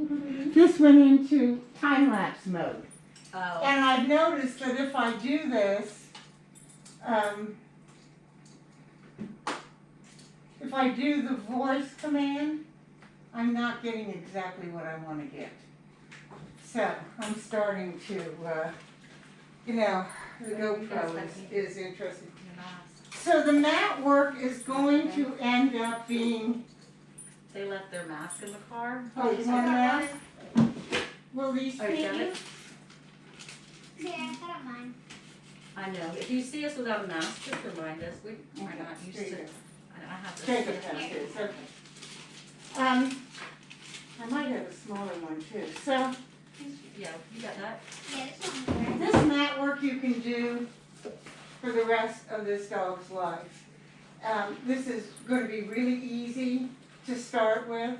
this went into time-lapse mode. Oh. And I've noticed that if I do this, if I do the voice command, I'm not getting exactly what I want to get. So I'm starting to, the GoPro is interesting. So the mat work is going to end up being. They left their mask in the car. Oh, you want a mask? Will these Oh, you fit got you? it? Yeah, I got mine. I know. If you see us without a mask, just remind us. We are not used There you to. go. I have to. Take it, it's okay. I might have a smaller one too. So Yeah, you got that. Yeah, this one. this mat work you can do for the rest of this dog's life. This is going to be really easy to start with,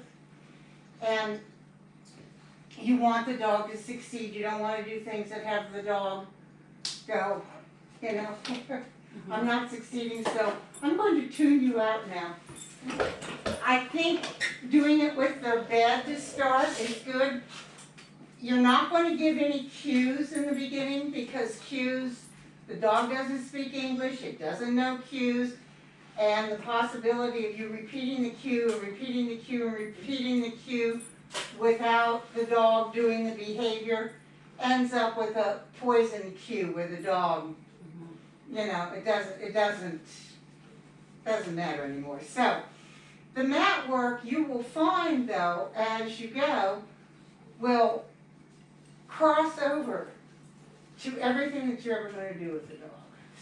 and you want the dog to succeed. You don't want to do things that have the dog go, I'm not succeeding, so I'm going to tune you out now. I think doing it with the bed to start is good. You're not going to give any cues in the beginning because cues, the dog doesn't speak English, it doesn't know cues, and the possibility of you repeating the cue and repeating the cue and repeating the cue without the dog doing the behavior ends up with a poison cue where the dog, it doesn't matter anymore. So the mat work you will find though as you go will cross over to everything that you're ever going to do with the dog.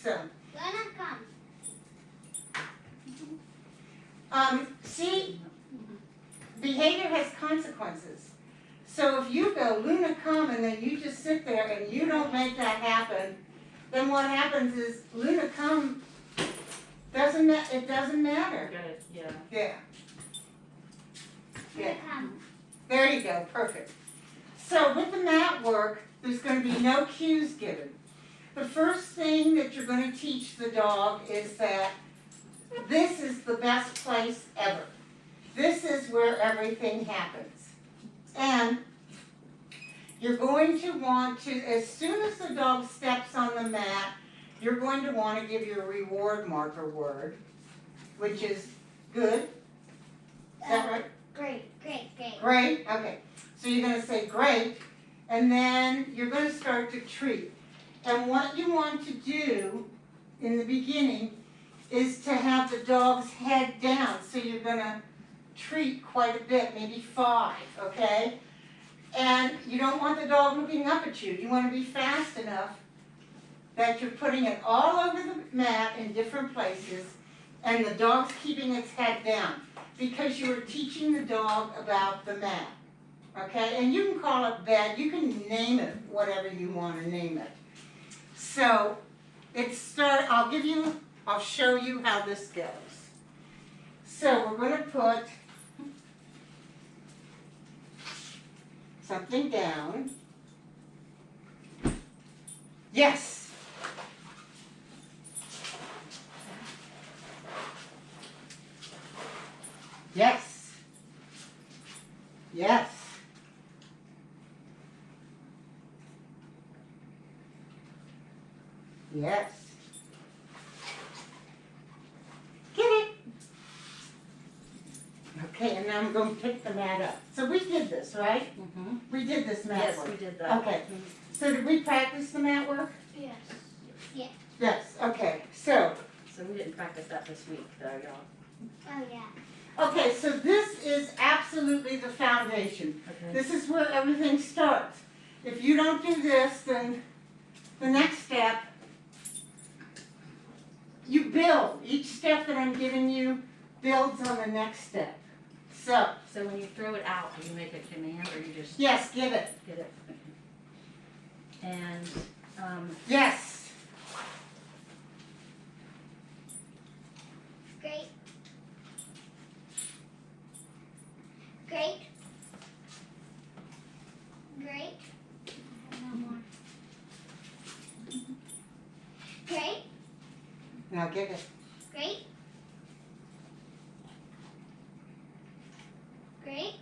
So Luna, come. see, behavior has consequences. So if you go, Luna, come, and then you just sit there and you don't make that happen, then what happens is Luna, come, it doesn't matter. Got it. Yeah. Yeah. Luna, come. There you go, perfect. So with the mat work, there's going to be no cues given. The first thing that you're going to teach the dog is that this is the best place ever. This is where everything happens. And you're going to want to, as soon as the dog steps on the mat, you're going to want to give your reward marker word, which is good. Is that right? Great. Great, okay. So you're going to say great, and then you're going to start to treat. And what you want to do in the beginning is to have the dog's head down. So you're going to treat quite a bit, maybe 5, okay? And you don't want the dog looking up at you. You want to be fast enough that you're putting it all over the mat in different places, and the dog's keeping its head down because you are teaching the dog about the mat, okay? And you can call it bed. You can name it whatever you want to name it. So I'll show you how this goes. So we're going to put something down. Yes. Yes. Yes. Yes. Get it. Okay, and now I'm going to pick the mat up. So we did this, right? Mm-hmm. We did this mat Yes, work. we did that. Okay. So did we practice the mat work? Yes. Yes. Okay. So, So we didn't practice that this week, though, y'all. Oh, yeah. okay, so this is absolutely the foundation. Okay. This is where everything starts. If you don't do this, then the next step, you build. Each step that I'm giving you builds on the next step. So, So when you throw it out, do you make a command or you just yes, give it. get it? And Yes. Great. Great. Great. No more. Great. Now give it. Great. Great.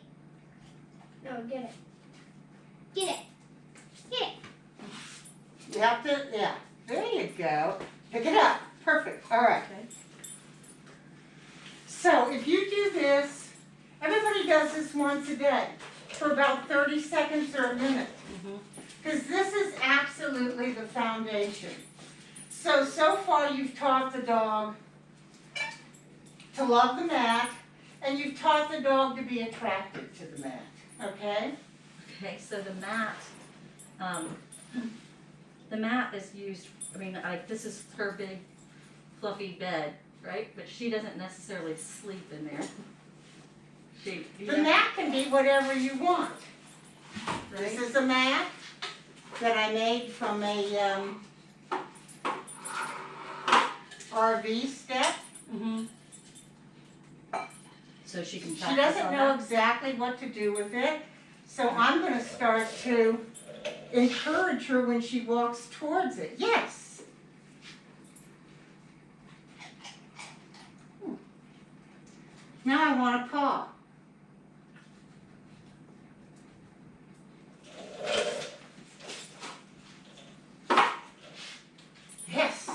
No, go, get it. Get it. Get it. You have to, yeah, there you go. Pick it up, perfect, all right. Okay. So if you do this, everybody does this once a day for about 30 seconds or a minute. Because this is absolutely the foundation. So far you've taught the dog to love the mat, and you've taught the dog to be attracted to the mat, okay? Okay, so the mat is used, I mean, this is her big fluffy bed, right? But she doesn't necessarily sleep in there. The mat can be whatever you want. This is a mat that I made from a RV step. So she can She practice doesn't on know that? exactly what to do with it, so I'm going to start to encourage her when she walks towards it. Yes. Now I want to paw. Yes.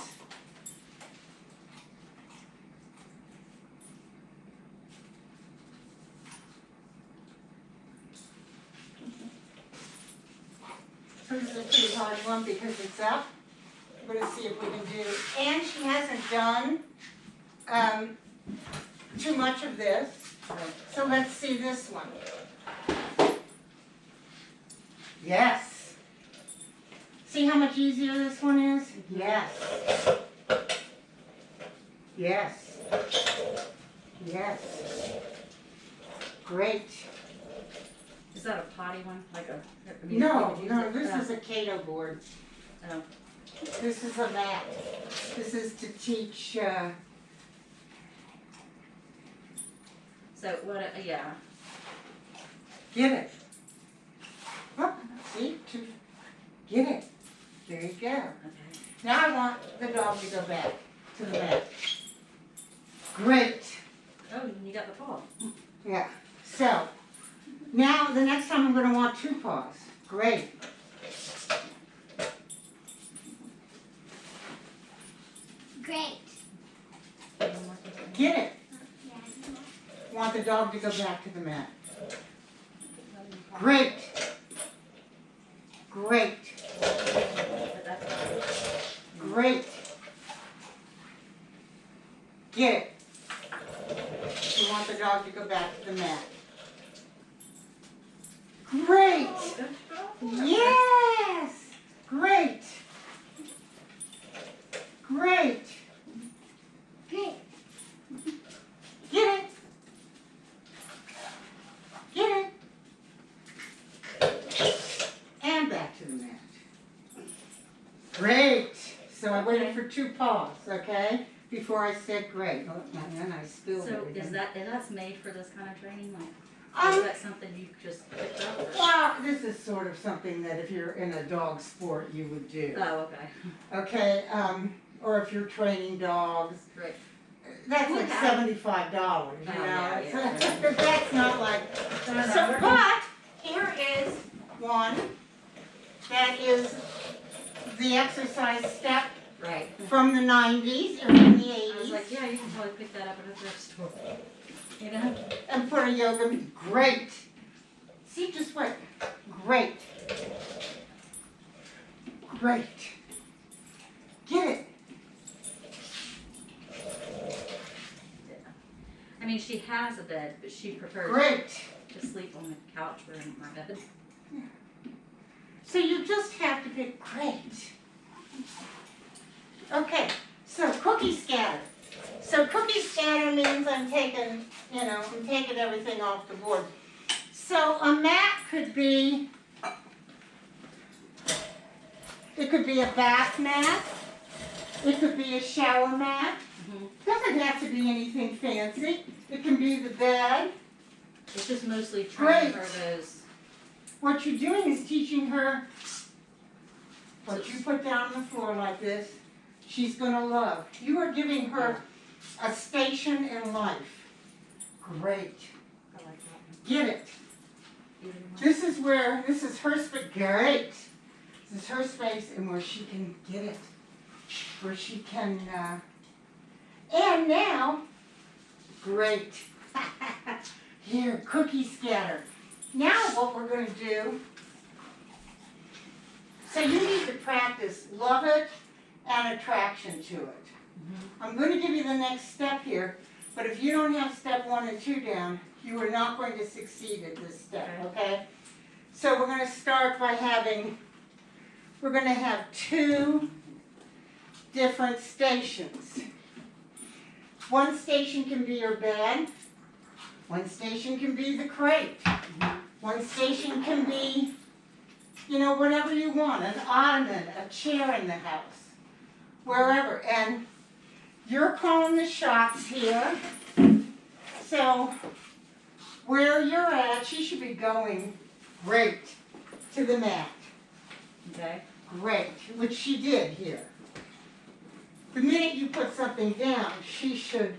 So this is a pretty hard one because it's up. We're going to see if we can do, and she hasn't done too much of this. So let's see this one. Yes. See how much easier this one is? Yes. Yes. Yes. Great. Is that a potty one? Like a? I mean, No, you could use no, it- this is a Cato board. Oh. This is a mat. This is to teach, So what? Yeah. get it. Oh, see, get it. There you go. Okay. Now I want the dog to go back to the mat. Great. Oh, you got the paw. Yeah. So, now the next time I'm going to want two paws. Great. Great. Get it. Yeah. Want the dog to go back to the mat. Great. Great. Great. Get it. You want the dog to go back to the mat. Great. Yes. Great. Great. Great. Get it. Get it. And back to the mat. Great. So I waited for two paws, okay? Before I said great. Oh, and then I spilled So everything. is that's made for this kind of training? Like, is that something you just picked up? Or? Well, this is sort of something that if you're in a dog sport, you would do. Oh, okay. Okay, or if you're training dogs. Right. That's like Okay. $75, you Oh, know? yeah, It's- yeah. That's not like, so, but here is one that is the exercise step Right. from the 90s or from the I was 80s. like, yeah, you can probably pick that up at a thrift store. You know? And put a yoga, great. See, just wait. Great. Great. Get it. I mean, she has a bed, but she prefers Great. to sleep on the couch or in my bed. So you just have to pick great. Okay, so cookie scatter. So cookie scatter means I'm taking everything off the board. So a mat could be, it could be a bath mat. It could be a shower mat. Doesn't have to be anything fancy. It can be the bed. It's just mostly training Great. for those. What you're doing is teaching her what you put down on the floor like this, she's going to love. You are giving her a station in life. Great. I like that one. Get it. Either one. This where, this is her space, great. This is her space and where she can get it. Where she can, and now, great. Here, cookie scatter. Now what we're going to do, so you need to practice love it and attraction to it. I'm going to give you the next step here, but if you don't have step 1 and 2 down, you are not going to succeed at this step, okay? So we're going to start by having, we're going to have 2 different stations. One station can be your bed. One station can be the crate. One station can be, you know, whatever you want, an ottoman, a chair in the house, wherever. And you're calling the shots here. So where you're at, she should be going great to the mat. Okay. Great, which she did here. The minute you put something down, she should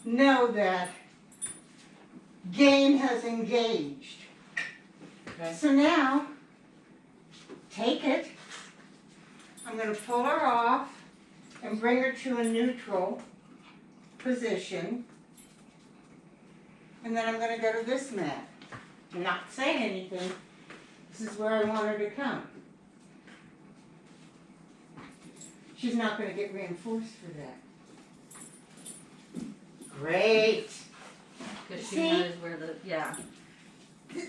know that game has engaged. Okay. So now, take it. I'm going to pull her off and bring her to a neutral position. And then I'm going to go to this mat. I'm not saying anything. This is where I want her to come. She's not going to get reinforced for that. Great. Because she See? knows where the, yeah.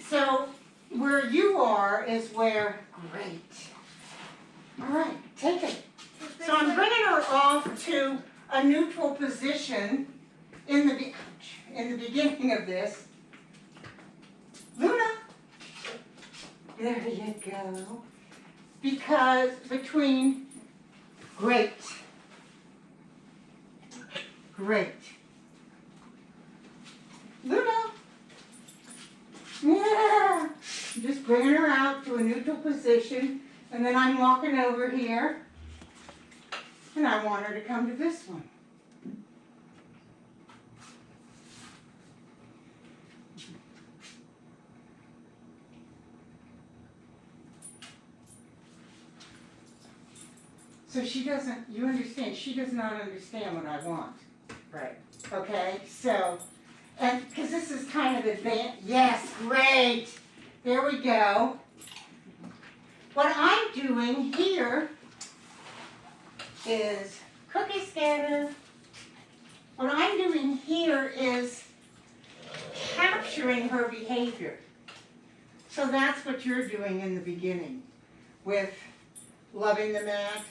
So where you are is where, great. All right, take it. So I'm bringing her off to a neutral position in the beginning of this. Luna, there you go. Because between great, great. Luna, yeah. I'm just bringing her out to a neutral position, and then I'm walking over here, and I want her to come to this one. So she doesn't, you understand, she does not understand what I want. Right. Okay, so, and because this is kind of advanced, yes, great. There we go. What I'm doing here is cookie scatter. What I'm doing here is capturing her behavior. So that's what you're doing in the beginning with loving the mat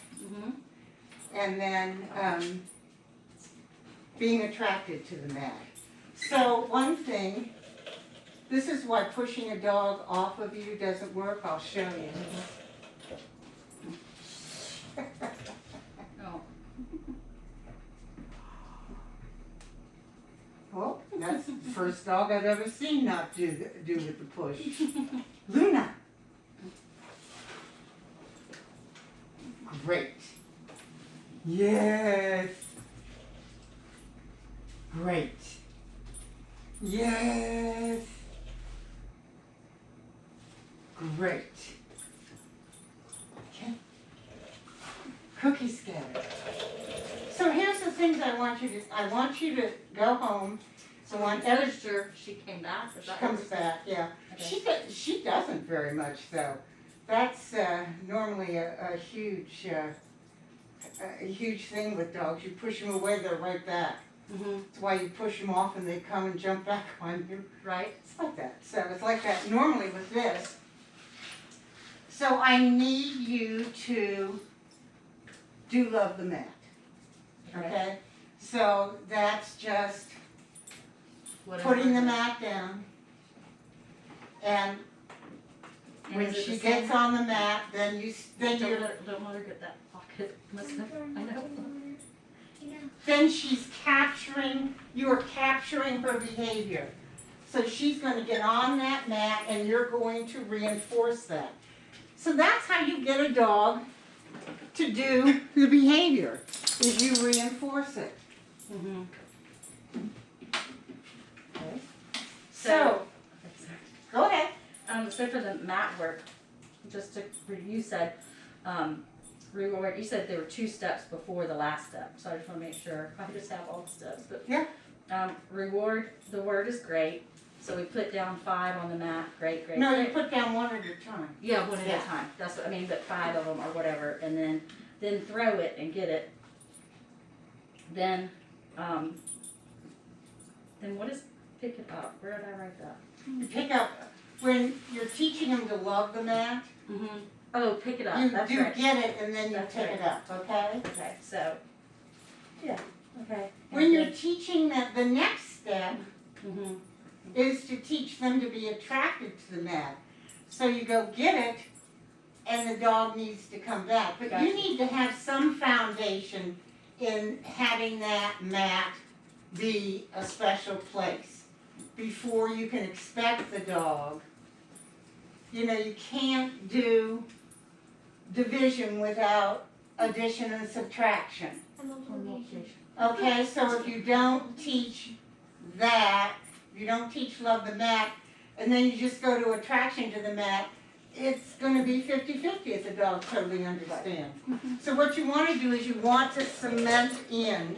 and then being attracted to the mat. So one thing, this is why pushing a dog off of you doesn't work. I'll show you. Oh. Well, that's the first dog I've ever seen not do with the push. Luna. Great. Yes. Great. Yes. Great. Okay. Cookie scatter. So here's the things I want you to go home. So on Register, she came back. Is she that comes what- back, yeah. Okay. She doesn't very much though. That's normally a huge thing with dogs. You push them away, they're right back. That's why you push them off and they come and jump back on you. Right. It's like that. So it's like that normally with this. So I need you to do love the mat. Okay? So that's just Whatever putting the it is. mat down. And And when is it she the gets same? on the mat, then you're Don't let her get that pocket. I know. then she's capturing, you are capturing her behavior. So she's going to get on that mat and you're going to reinforce that. So that's how you get a dog to do the behavior, is you reinforce it. Okay. So, go ahead. So for the mat work, just to, you said, reward, you said there were 2 steps before the last step, so I just wanna make sure, I just have all the steps, but. Yeah. Reward, the word is great, so we put down 5 on the mat, great, great, No, you great. put down one at a time. Yeah, one at Yeah. a time, that's what I mean, but 5 of them or whatever, and then throw it and get it. Then what is pick it up? Where did I write that? You pick up, when you're teaching them to love the mat, Mm-hmm. Oh, pick it up, you that's do right. get it and then you That's pick right. it up, okay? Okay, so, yeah, okay. When you're teaching that, the next step Mm-hmm. is to teach them to be attracted to the mat. So you go get it, and the dog needs to come back. But you Gotcha. need to have some foundation in having that mat be a special place before you can expect the dog. You know, you can't do division without addition and subtraction. Okay, so if you don't teach that, you don't teach love the mat, and then you just go to attraction to the mat, it's gonna be 50-50 if the dog totally understands. So what you wanna do is you want to cement in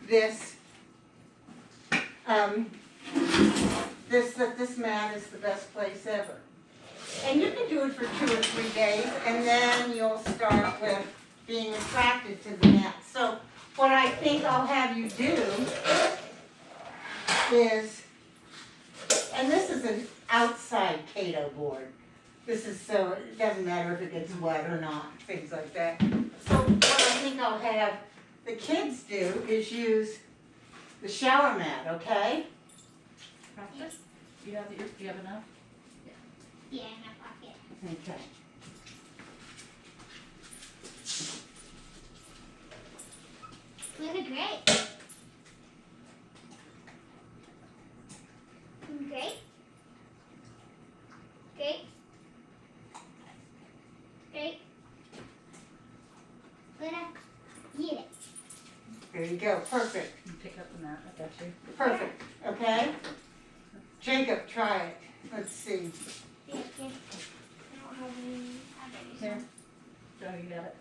this, that this mat is the best place ever. And you can do it for 2 or 3 days, and then you'll start with being attracted to the mat. So what I think I'll have you do is, and this is an outside Cato board. This is so, it doesn't matter if it gets wet or not, things like that. So what I think I'll have the kids do is use the shower mat, okay? Practice? Do you have enough? Yeah, in my pocket. Okay. Looking great. Great. Great. Great. Gonna eat it. There you go, perfect, You pick up the mat, I got you. perfect, okay? Jacob, try it. Let's see. Yeah, yeah. I don't have any. Here. Oh, you got it.